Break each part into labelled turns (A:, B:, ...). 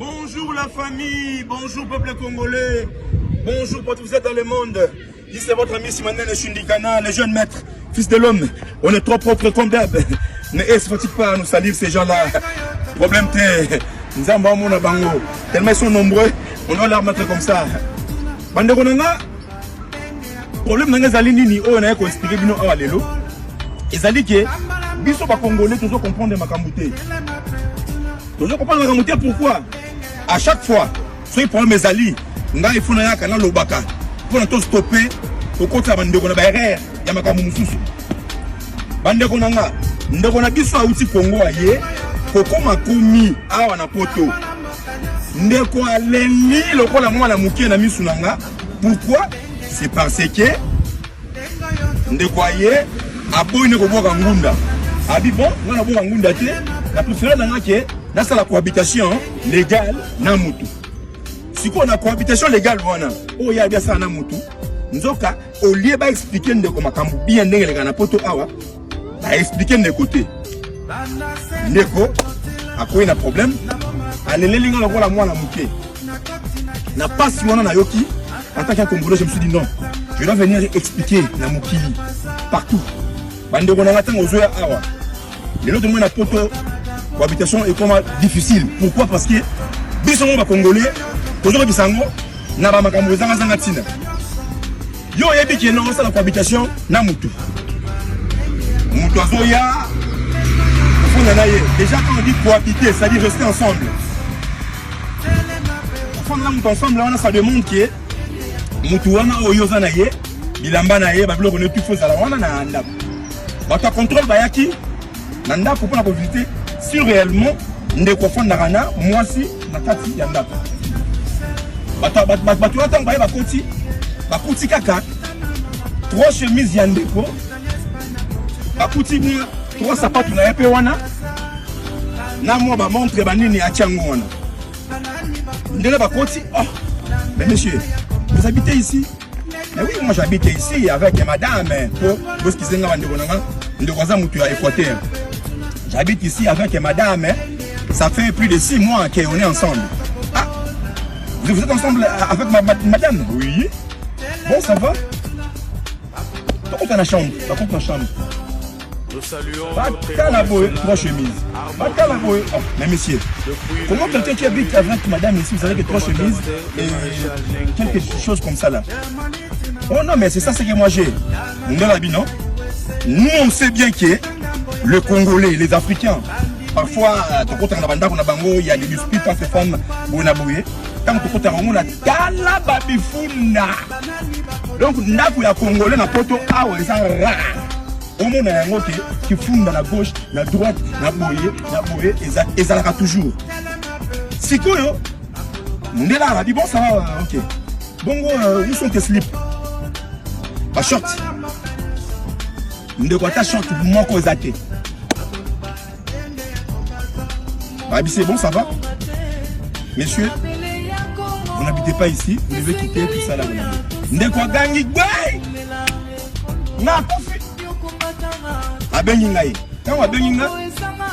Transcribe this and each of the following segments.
A: Bonjour la famille, bonjour peuple congolais, bonjour pour tous vous êtes dans le monde. Ici c'est votre ami Simanene Shindikana, le jeune maître, fils de l'homme. On est trop propre comme d'hab. Mais est-ce faut-il pas nous salir ces gens-là? Problème t'es, nous avons mon bango. Tellement ils sont nombreux, on doit leur mettre comme ça. Bande konanga, problème nanga zali nini o na conspiré bino awa lelo. Ezali ke biso ba congolais toujours comprendre makamouté. Toujours comprendre makamouté pourquoi? À chaque fois, soyez pour mes alliés, il faut que canal lobaka. Pour nous stopper, au côté de bande kona barrière, ya makamu mususu. Bande kona nga, ndeko na biso auti Congo aye, koko makumi awa na poto. Ndeko aleli lokola mwana mukie na misu nanga. Pourquoi? C'est parce que ndeko aye aboyi ne ko boka ngunda. Abi bon, ngana boka ngunda te, la préférée nanga ke dans la cohabitation légale na mutu. Si on a cohabitation légale wana, oh ya bien ça na mutu. Nzoka au lieu ba expliquer ndeko makambu bien ndenge le na poto awa, ba expliquer de côté. Ndeko akoyi na problème, alele linga lokola mwana muke. Na passe wana na yoki, en tant qu'un Congolais, je me suis dit non, je dois venir expliquer la mukili partout. Bande kona ngata ngozoya awa. Les autres na poto cohabitation est comment difficile. Pourquoi? Parce que biso mo ba congolais, toujours bisango na ba makambo zanga zanga tina. Yo yebi ki non ça la cohabitation na mutu. Mutu azoya. Déjà quand on dit cohabiter, c'est-à-dire rester ensemble. Ensemble là, ça demande que mutu wana oyoza na ye, bilamba na ye, ba bilo ko tout faux ala wana na ndako. Ba ta contrôle ba yaki na ndako pour la visiter si réellement ndeko fondaka na mwasi na kati ya ndako. Batu ata ba koti kaka 3 chemises ya ndeko. Ba koti 3 sapatos na yepe wana. Na moi ba montre ba nini achango wana. Ndele ba koti. Oh, mais monsieur, vous habitez ici? Mais oui, moi j'habite ici avec madame parce qu'ils sont en Équateur. J'habite ici avec madame. Ça fait plus de 6 mois qu'on est ensemble. Ah, vous êtes ensemble avec madame? Oui. Bon, ça va? Par contre, la chambre. Nous saluons 3 chemises. Oh, mais monsieur, comment quelqu'un qui habite avec madame ici, vous savez que 3 chemises et quelque chose comme ça là? Oh non, mais c'est ça ce que moi j'ai. Nous on sait bien que le Congolais, les Africains, parfois, il y a des disputes entre ces femmes. Quand on a Tala Babifuna. Donc, nous a Congolais, na poto awa, ils sont rares. Au monde qui fondent dans la gauche, la droite, la boye, et ça l'a toujours. C'est quoi, yo? Ndela a dit bon, ça va, ok. Bon, où sont tes slips? Pas short. Ndeko ta short, moi, qu'on zate. C'est bon, ça va? Messieurs, vous n'habitez pas ici, vous devez quitter tout ça là. Ndeko gangi, boy! Na kofi! Abengingaï. Quand on a benginga,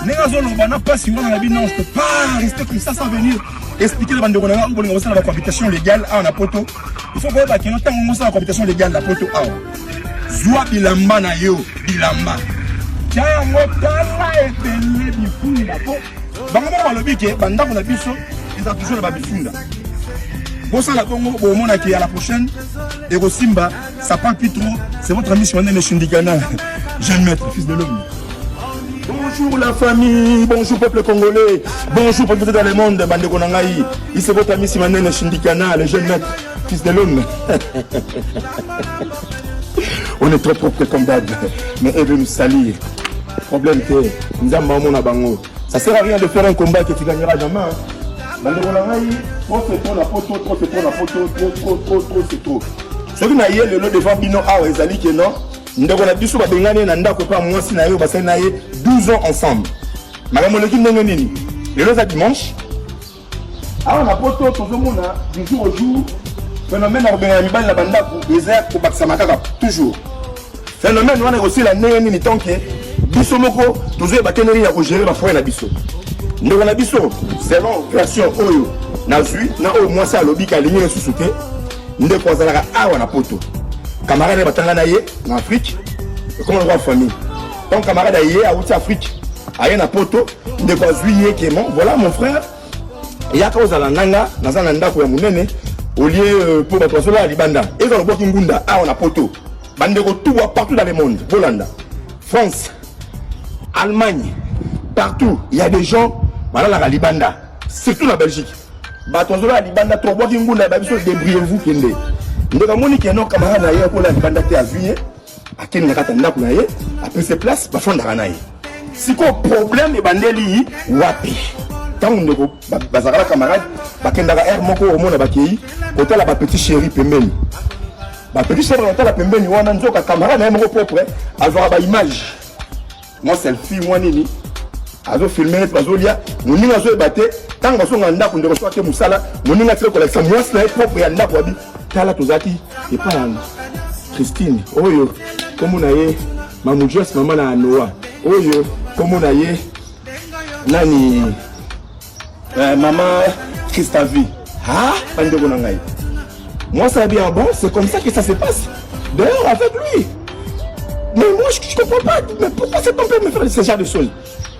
A: on n'a pas si on a dit non, je ne peux pas rester comme ça sans venir expliquer la bande de Ronanga où on a la cohabitation légale à la poto. Il faut qu'on ait qu'il y ait la cohabitation légale à la poto. Zoua bilamba na yo, bilamba. Tiens, moi, t'as été le bifunda. Bango on a dit que banda on a dit ça, ils ont toujours le bifunda. Bon ça la Congo, au moment qui à la prochaine, et au Simba, ça parle plus trop. C'est votre ami Simanene Shindikana, jeune maître, fils de l'homme. Bonjour la famille, bonjour peuple congolais, bonjour pour vous dans le monde, bande konangai. Ici c'est votre ami Simanene Shindikana, le jeune maître, fils de l'homme. On est trop propre comme d'hab, mais elle veut nous salir. Problème c'est, nous avons mon bango. Ça sert à rien de faire un combat que tu gagneras jamais. Bande konangai, trop c'est trop la photo, trop c'est trop la photo, trop c'est trop. Ce qui n'a pas le lot devant Bino Awa et Zali que non. Ndeko na biso ba bengane na ndako pa mwasi na yo basali na ye 12 ans ensemble. Madame le ndenge nini? Le lot dimanche. Ah on a poto tout le monde du jour au jour. Phénomène na bengane mibali na bandako désert ko bakisa makaka toujours. Phénomène wana aussi la ndenge nini tant que biso moko tozo ba keneri ya ko gérer ba foyer na biso. Nous avons dit selon version Oyo, na au moins ça lobby qui a ligné sous souté. Nous avons awa na poto. Camarade batanga na ye en Afrique. Comment on voit famille. Donc camarade aye à Ouest Afrique. Aye na poto, nous avons juillet qui est mon. Voilà mon frère. Il y a cause à la nanga, dans un anda pour munene au lieu pour notre sola libanda. Et dans le bois Ngunda, on a poto. Bandero tout partout dans le monde. Hollande, France, Allemagne, partout. Il y a des gens, voilà la libanda. Surtout la Belgique. Batozola libanda, trop bois Ngunda, débrouillez-vous kende. Nous avons moni que nos camarades d'ailleurs pour la libanda te avié. À quel n'a pas nda kunaye, après ses places, ba fonda kanaye. Si quoi problème et bandeli wapi. Tant on est bazara camarade, bakendaka air moko au monde bakei, côté la petit chéri pembeni. Ba petit chéri on la pembeni wana nzoka camarade na moko propre, avoir ba image. Moi selfie moi nini. Azo filmer bazolia, moninga zo ebate, tant baso nganda ko ndeko soate musala, moninga tire collection moi c'est propre ya ndako abi. Tala tozaki et pas Christine. Oyo, comme on a yé, maman Joss maman na Noah. Oyo, comme on a yé, nani maman Christavi. Ah, moi ça bien bon, c'est comme ça que ça se passe. D'ailleurs avec lui. Mais moi je comprends pas. Mais pourquoi c'est ton père me faire ce genre de choses?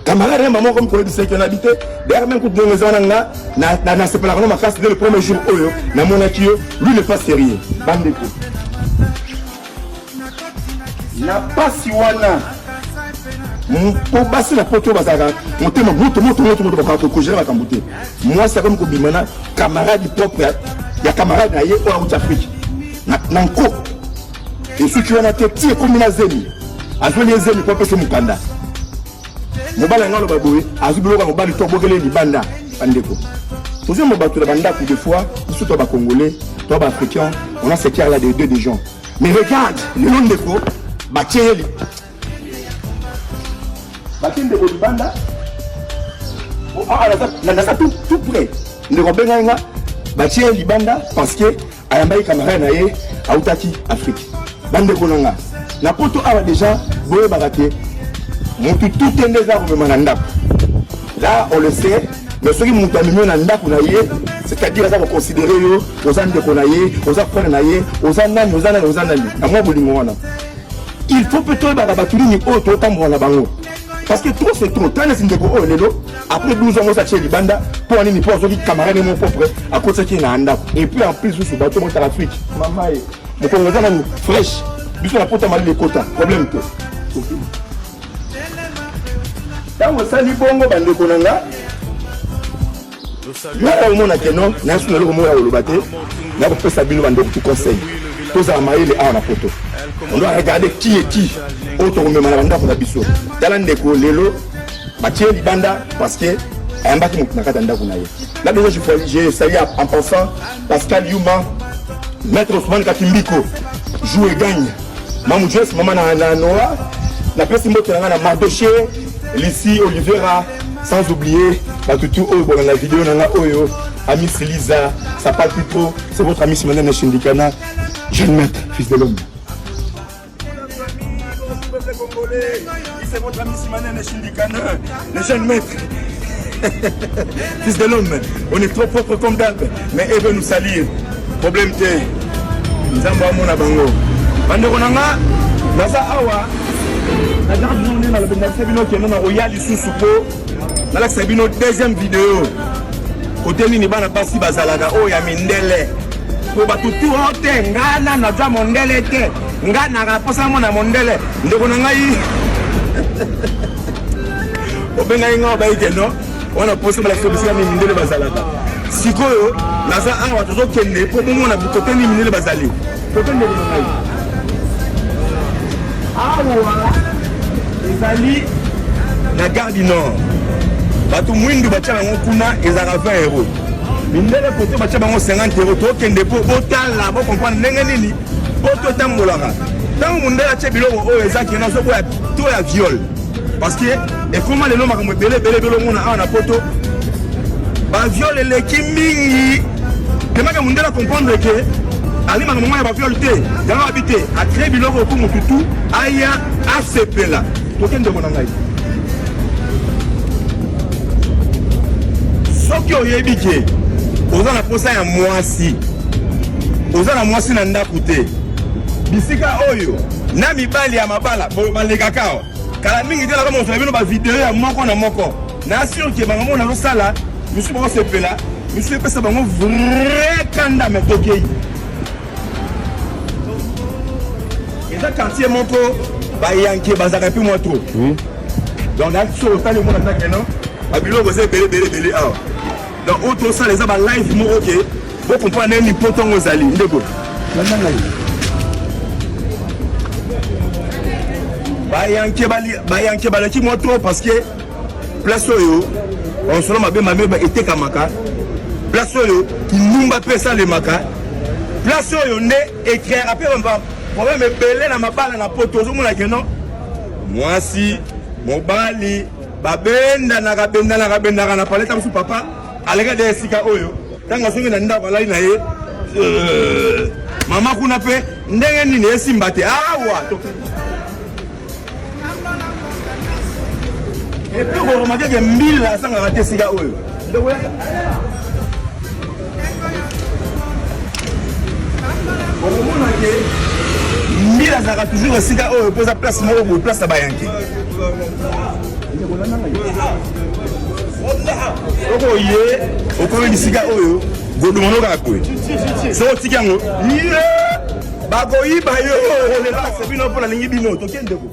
A: Camarade, maman comme collègue de ceux qui ont habité. D'ailleurs même quand nous sommes là, na c'est pas la ma classe dès le premier jour oyo, na mon akio, lui ne passe rien. Bande de coups. Na pas si wana. Pour passer la poteau bazara, monter moi c'est comme Kobimana, camarade propre, il y a camarade ailleurs au Afrique. Nanko. Et ceux qui ont été petits comme une zélie. Azoli zélie pour passer Mukanda. Mobala ngalo baboué, azubulo ka mobali to bokele ni banda bandeko. Posez mon bateau la banda pour des fois, surtout toi congolais, toi africain, on a ce qui là des deux des gens. Mais regarde, le nom de quoi, Batieli. Bakinde Olibanda, tout près. Ne rebenga Batie Libanda parce que ayambaye camarade naye autaki Afrique. Bande konanga. Na poto awa déjà boye baraté. Mutu tout endeza ko mananda. Là on le sait, mais ceux qui mutu amimi na ndako naye, c'est-à-dire ça va considérer yo ozande konaye, ozafana naye, ozanani. Na moi bolingo wana. Il faut peut-être barabatuli ni auto tambo na bango. Parce que trop c'est trop. Tant que oh lelo après 12 ans ça chez Libanda pour aller ni pour ceux qui camarades mon propre à côté qui na anda et puis en plus sur bateau monter l'Afrique. Maman mon congolais na fresh. Biso la porte mal les quotas. Problème que. Tant que ça ni bongo bande konanga. Là au monde que non, na sur le mot à Olobate. Là pour faire ça bino bande tout conseil. Tous à maïle à la photo. On doit regarder qui est qui. Autre même la bande pour la biso. Talandeko lelo Batie Libanda parce que un bâti nakatanda kunaye. Là déjà j'ai salué en pensant Pascal Yuma, Maître Ousmane Katimbiko, joue et gagne. Mamou Jess, maman na Noah, la personne qui na Mardoché, Lissi Olivera, sans oublier Batutu Oyo dans la vidéo nanga Oyo, Ami Lisa, ça parle plus trop, c'est votre ami Simone Shindikana, jeune maître, fils de l'homme. C'est votre ami Simane Shindikana, le jeune maître, fils de l'homme. On est trop propre comme d'hab, mais il veut nous salir. Problème de nous avons mon abango. Banderonanga, Naza Awa, Naza Journée dans le Benasabino qui est non royal sous Soupo, dans la Sabino deuxième vidéo. Côté Nibana Bassi Bazalana, oh Yamindele. Pour battre tout en terre, Ngana Naza Mondele, Ngana Raposa Mona Mondele, Nderonangaï. On a posé la solution à Mindele Bazalata. Si quoi, Naza Awa, toujours qu'elle est, pour moi, on a côté Mindele Bazali. Côté de Awa, Ezali, la gare du Nord. Batou Mwindu Bacha Kuna, Ezara 20 €. Mindele côté Bacha 50 €. Toi, qu'elle est pour autant là, pour comprendre, Nenganini, autant Molara. Tant que Mundela Tchébilo, Ezaki, on a tout la viol. Parce que, et comment les hommes ont belé, on a poto, bah, viol et les kimini. Les mecs ont comprendre que, à l'image du moment où il va violer, il va habiter, à créer le logo pour tout, aïe, ACP là. Aucun de mon engagement. soki oyebike oza na posa ya mwasi oza na mwasi na ndako te bisika oyo na mibali ya mabala balekaka awa kala mingi te naka mosala bino bavideo ya moko na moko na surke bango mona azosala misu bakosepela misu epesa bango vrai kanda metokei eza quartier moko bayanke bazaka mpe mwa trop donc naki so otali omona ndake no babiloko eza ebele awa donc oyo tosala eza balive moko oke bokomprendre nini mpo ntongo ezali ndeko landa ngai bayanke balaki mwa trop parce que place oyo onsolo mabe etekamaka place oyo kinumba mpe esalemaka place oyo nde éclaira mpe problème ebele na mabala na poto ozomona keno mwasi mobali babendanaka na paleta mosu papa aleka de esika oyo ntango azongi na ndako alali na ye mama kuna mpe ndenge nini esimba te awa epe koromakeke mbila asangaka te esika oyo okomona ke mbila azalaka toujours esika oyo mpo eza place moko boye place ya bayanke soko ye okomi bisika oyo godumano kaka boye soko otiki yango ye bakoyiba yo olelase bino mpo nalingi bino tokendeko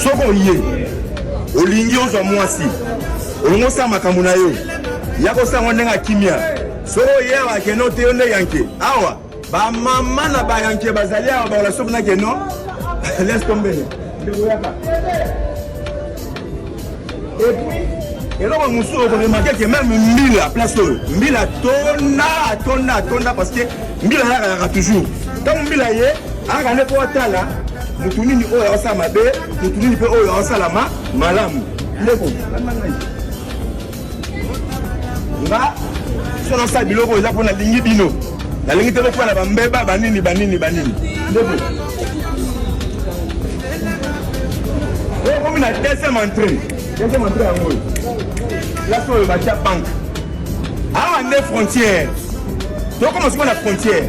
A: soko ye olingi ozwa mwasi olongo osala makambo na yo ya kosango ndenge akimia soko oyewa keno te yo nde yanke awa bamama na bayanke bazali awa baolation mona keno laisse tomber ndekoyaka epuis eloko mosusu okoremarke ke meme mbila place oyo mbila tonda parce que mbila ayakaka toujours ntango mbila ye ayaka nde mpo atala mutu nini oyo aosala mabe mutu nini mpe oyo aosala malamu ndeko nga so nasala biloko eza mpo nalingi bino nalingi te lokwana bambeba banini ndeko oyo komi na deuxième entrée yango oyo place oyo batia banque awa nde frontière tokoma sikoyo na frontière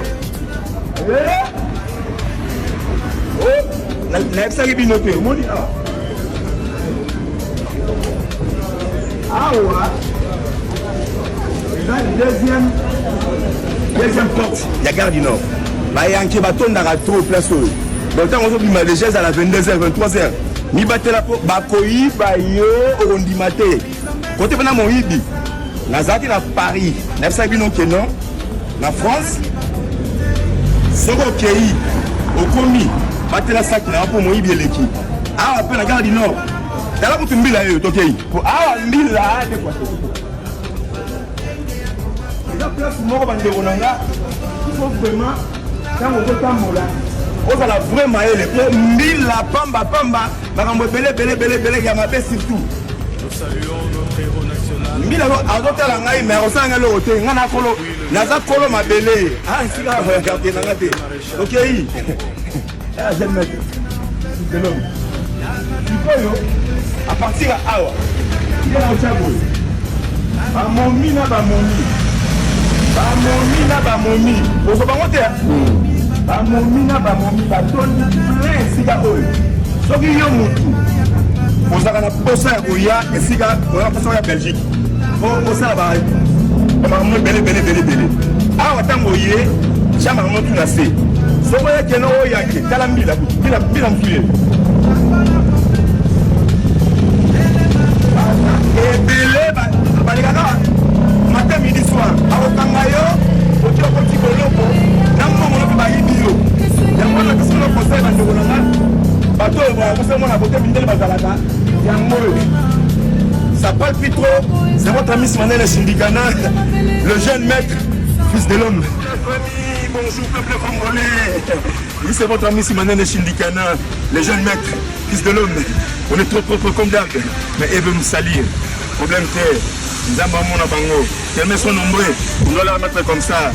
A: nayebisaki bino te omoni awa eza deuxième porte ya gare du nord bayanke batondaka trop place oyo donc ntango ozobima déjà ezala 22h 23h mibatela mpo bakoyiba yo okondima te kote mpe na moyibi nazalaki na paris nayebisaki bino keno na france soki okei okomi batela saki na mpo moyibi eleki awa mpe na gare du nord tala kutu mbila oyo tokei po awa mbila eza place moko bandeko na nga ifo vraiment ntango okotambola ozala vrai mayele mpo mbila pamba makambo ebele ya mabe surtout mbila azotala ngai me akosala ngai loko te ngai naza kolo mabele esika nanga te okei jeune maître sikoyo a partir ya awa nde naotya boye bamomi na bamomi ozo bango te bamomi na bamomi batondi plein esika oyo soki yo mutu ozalaka na posa ya koya esika oya posa ya belgique osala bamakambo ebele awa ntango oye tya makambo tu na se soko oyekeno oyake tala mbila msuye ebele balekaka matin midi soir akokanga yo oki okoti koloko na mbongo mpe bayibi yo yango na biso na conseil bandeko na nga bato oyo bakosa mona kote mindele bazalaka yango oyo ça parle plus trop c'est votre ami Simanene Shindikana le jeune maître fils de l'homme. Bonjour peuple congolais, oui c'est votre ami Simanene Shindikana le jeune maître fils de l'homme. On est trop comme d'hab mais il veut nous salir problème terre. Nzamba mona bango, tellement sont nombreux, on doit la mettre comme ça.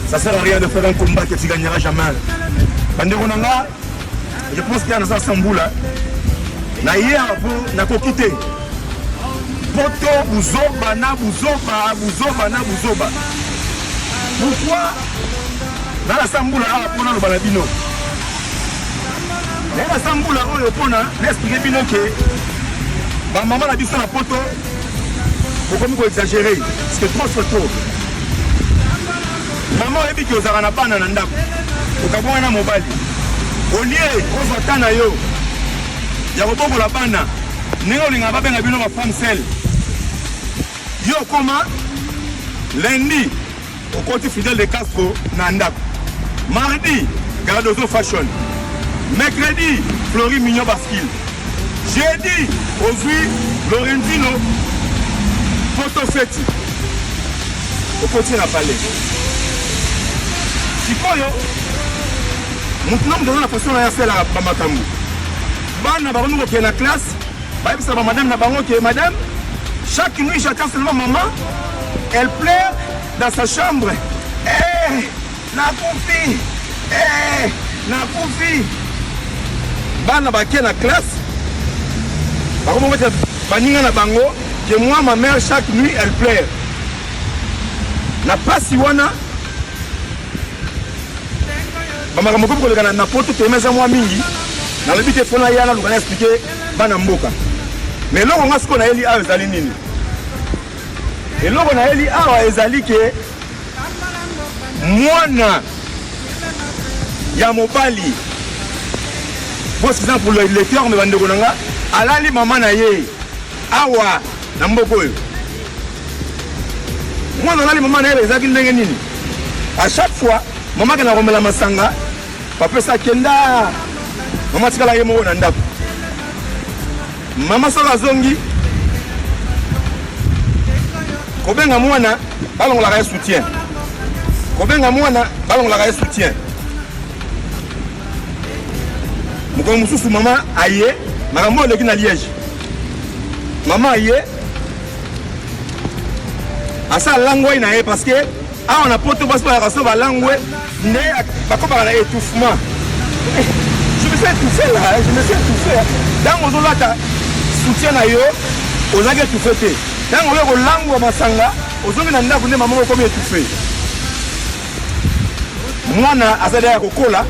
A: Ça sert à rien de faire un combat que tu gagneras jamais. Banderonanga, je pense qu'il y a dans Samboula. Na hier na kokite. Poto buzoba na buzoba, buzoba na buzoba. Pourquoi dans la Samboula pour le balabino? Dans la Samboula oyo pona l'expliquer bino que ba maman la biso na poto faut exagérer parce que trop c'est trop. Maman ebi ki ozara na bana na ndako. Okabona na mobali. Olie ozotana yo. Ya kobongo la bana. Ningo linga ba benga bino ba femme sel. Yo koma lundi au côté fidèle de Castro na ndako. Mardi Garadozo Fashion. Mercredi Flori Mignon Basquille. Jeudi Ozui Lorenzino Photo Feti. Au côté la palais. Sikoyo maintenant nous donnons la façon à faire la bamakambu. Bana ba nous na classe. Ba bisa ba madame na bango que madame chaque nuit j'attends seulement maman. Elle pleure dans sa chambre. Eh na confi. Eh na confi. Bana ba na classe. Par contre baninga na bango que moi ma mère chaque nuit elle pleure. Na pasi wana Bamaka moko ko lekana na poto te meza mwa mingi na lobi te fona yana lukana expliquer bana mboka mais loko ngasiko na eli awa ezali nini eloko na eli awa ezali ke mwana ya mobali bon c'est pour le lecteur me bande konanga alali mama na ye awa na mboko oyo mwana alali mama na ye ezali ndenge nini à chaque fois maman qui a remis la masanga, papa sa kenda, maman tika la yemo na ndako. Maman sala zongi, kobenga mwana, balong la kaya soutien. Kobenga mwana, balong la kaya soutien. Moko mususu maman aye, makambo leki na Liège. Maman aye, asa langwa ina ye parce que ah on a poto basse par la raison va langue ne pas comme par l'étouffement. Je me suis étouffé là, je me suis étouffé. Dans aux autres soutien na yo, aux agents étouffé. Dans aux langue masanga, aux autres nanda vous ne maman comme étouffé. Moi na azada kokola,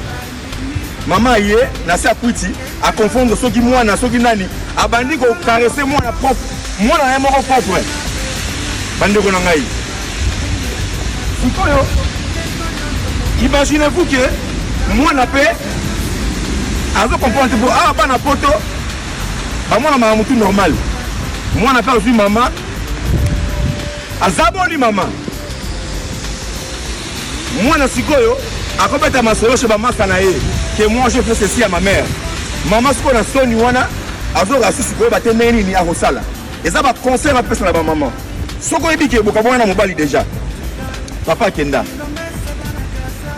A: maman yé na sa kuti à confondre ceux qui moi na ceux qui nani, abandi ko caresser moi na propre, moi na mon propre. Bande ko na ngai. Imaginez-vous que moi na paix à ce comprendre pour ah pas na poto ba moi na maman tout normal moi na pas aussi maman azaboli maman moi na sikoyo akobeta masolo chez maman sanae que moi je fais ceci à ma mère maman siko na soni wana azo rasu sikoyo batene nini a rosala et ça va conseil à personne la maman soko ebike boka bona mobali déjà papa Kenda.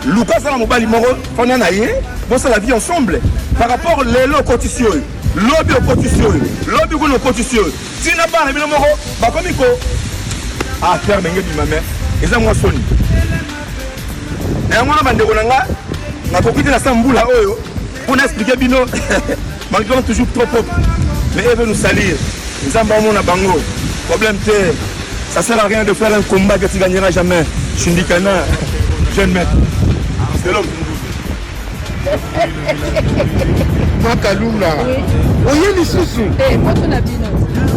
A: Lucas a mobali moro, on a naïe, bon c'est la vie ensemble. Par rapport les lots cotitions, lobby au cotitions, lobby au cotitions. Si n'a pas les moro, bah comme il faut. Ah faire mais il ma mère, et ça moi sonne. Et moi la bande konanga, na kokite na Samboula oyo, on a expliqué bino. Malgré toujours trop propre. Mais elle veut nous salir. Nous avons mon bango. Problème c'est ça sert à rien de faire un combat que tu gagneras jamais. Shindikana, jeune maître. C'est l'homme.
B: Makalunga. Oui. Oye ni susu.
C: Eh, moi tu n'as bino.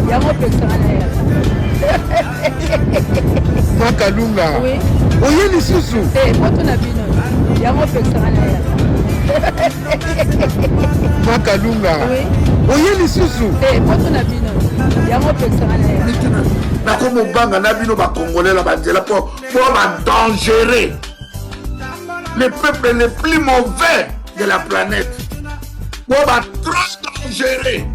C: Yango pexana ya.
B: Makalunga.
C: Oui.
B: Oye ni susu.
C: Eh, moi tu n'as bino. Yango pexana ya.
B: Makalunga.
C: Oui.
B: Oye ni susu.
C: Eh, moi tu n'as bino. Yango pexana ya.
B: Na comme banga na bino ba congolais la banzela pour dangerer les peuples les plus mauvais de la planète. Pour trop dangerer